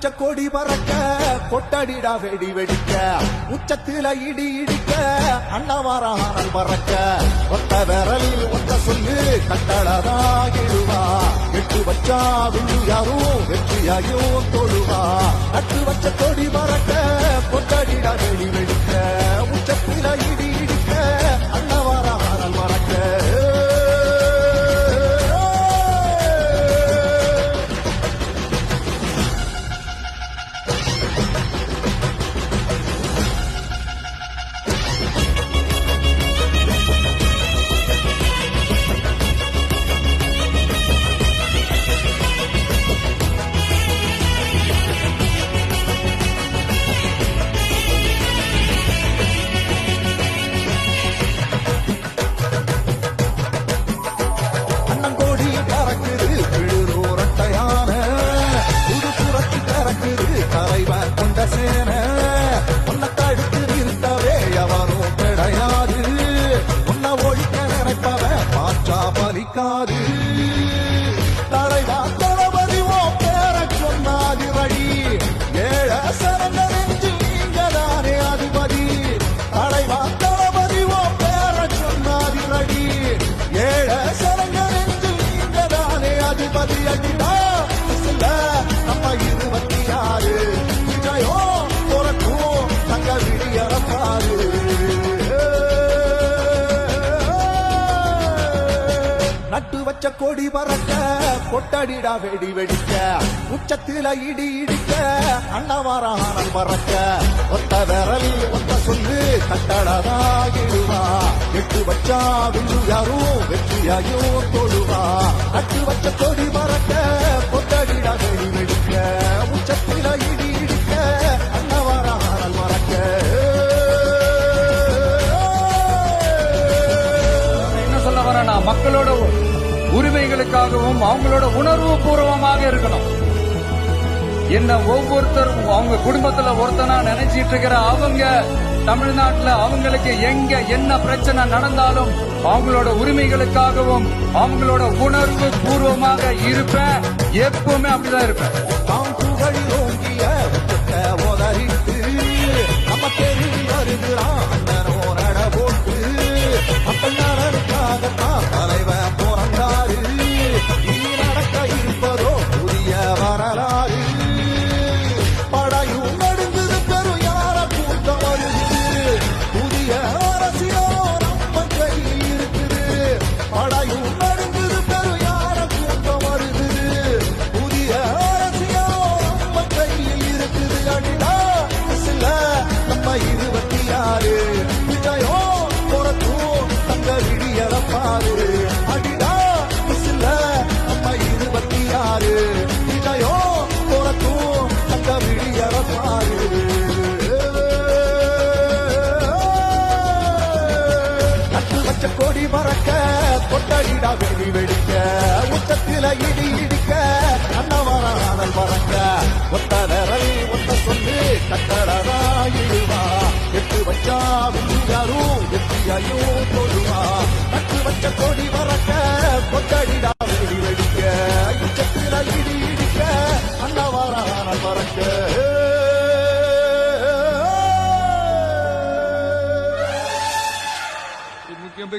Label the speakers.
Speaker 1: வச்ச கொடி பறக்க கொட்டடிடா வெடி வெடிக்க உச்சத்தில இடி இடிக்க அண்ணவாரானல் பறக்க ஒத்த விரலில் ஒத்த சொல்லு கட்டளதாகிடுவா எட்டு வச்சா விண்டு யாரும் வெற்றியாயும் தொழுவா நட்டு வச்ச கொடி பறக்க கொட்டடிடா வெடி வெடிக்க உச்சத்தில இடி இடிக்க அண்ணவாரானல் பறக்க பலிக்காது தலைவா தளபதி ஓ பேர சொன்னாதி வழி ஏழ சரங்க நெஞ்சு நீங்கதானே அதிபதி தலைவா தளபதி ஓ பேர சொன்னாதி வழி ஏழ சரங்க நெஞ்சு நீங்கதானே அதிபதி அடிடா நம்ம 26 விஜயோ பொறக்கும் தங்க விடியறப்பாரு நட்டு வச்ச கொடி பறக்க கொட்டடிடா வெடி வெடிக்க உச்சத்தில இடி இடிக்க அண்ணவாரானல் பறக்க ஒத்த விரலில் ஒத்த சொல்லு கட்டளதாகிடுவா எட்டு வச்சா விண்டு யாரும் வெற்றியாயும் தொழுவா நட்டு வச்ச கொடி பறக்க கொட்டடிடா வெடி வெடிக்க உச்சத்தில இடி இடிக்க அண்ணவாரானல் பறக்க
Speaker 2: என்ன சொல்ல வரேன்னா மக்களோட உரிமைகளுக்காகவும் அவங்களோட உணர்வு பூர்வமாக இருக்கணும். என்ன ஒவ்வொருத்தரும் அவங்க குடும்பத்துல ஒருத்தனா நினைச்சிட்டு இருக்கிற அவங்க தமிழ்நாட்டுல அவங்களுக்கு எங்க என்ன பிரச்சனை நடந்தாலும் அவங்களோட உரிமைகளுக்காகவும் அவங்களோட உணர்வு பூர்வமாக இருப்பேன். எப்பவுமே அப்படிதான் இருப்பேன்.
Speaker 1: தலைவன் போறாரு இனி நடக்க இருப்பதோ புதிய வரலாறு படையும் நடுங்குது பெரும் யார கூட்டம் வருது புதிய அரசியலோ நம்ம கையில் இருக்குது படையும் நடுங்குது பெரும் யார கூட்டம் வருது புதிய அரசியலோ நம்ம கையில் இருக்குது அடிடா நம்ம 26 விஜயோ பொறக்கும் தங்க விடியறப்பாரு அடிடா நம்ம 26 விஜயோ பொறக்கும் தங்க விடியறப்பாரு நட்டு வச்ச கொடி பறக்க கொட்டடிடா வெடி வெடிக்க உச்சத்தில இடி இடிக்க அண்ணவாரானல் பறக்க ஒத்த விரல் ஒத்த சொல்லு கட்டளதாயிடுவா எட்டு வச்சா விஞ்சாரும் வெற்றியாயும் தொழுவா நட்டு வச்ச கொடி பறக்க கொட்டடிடா வெடி வெடிக்க உச்சத்தில இடி இடிக்க அண்ணவாரானல் பறக்க
Speaker 2: முக்கியம்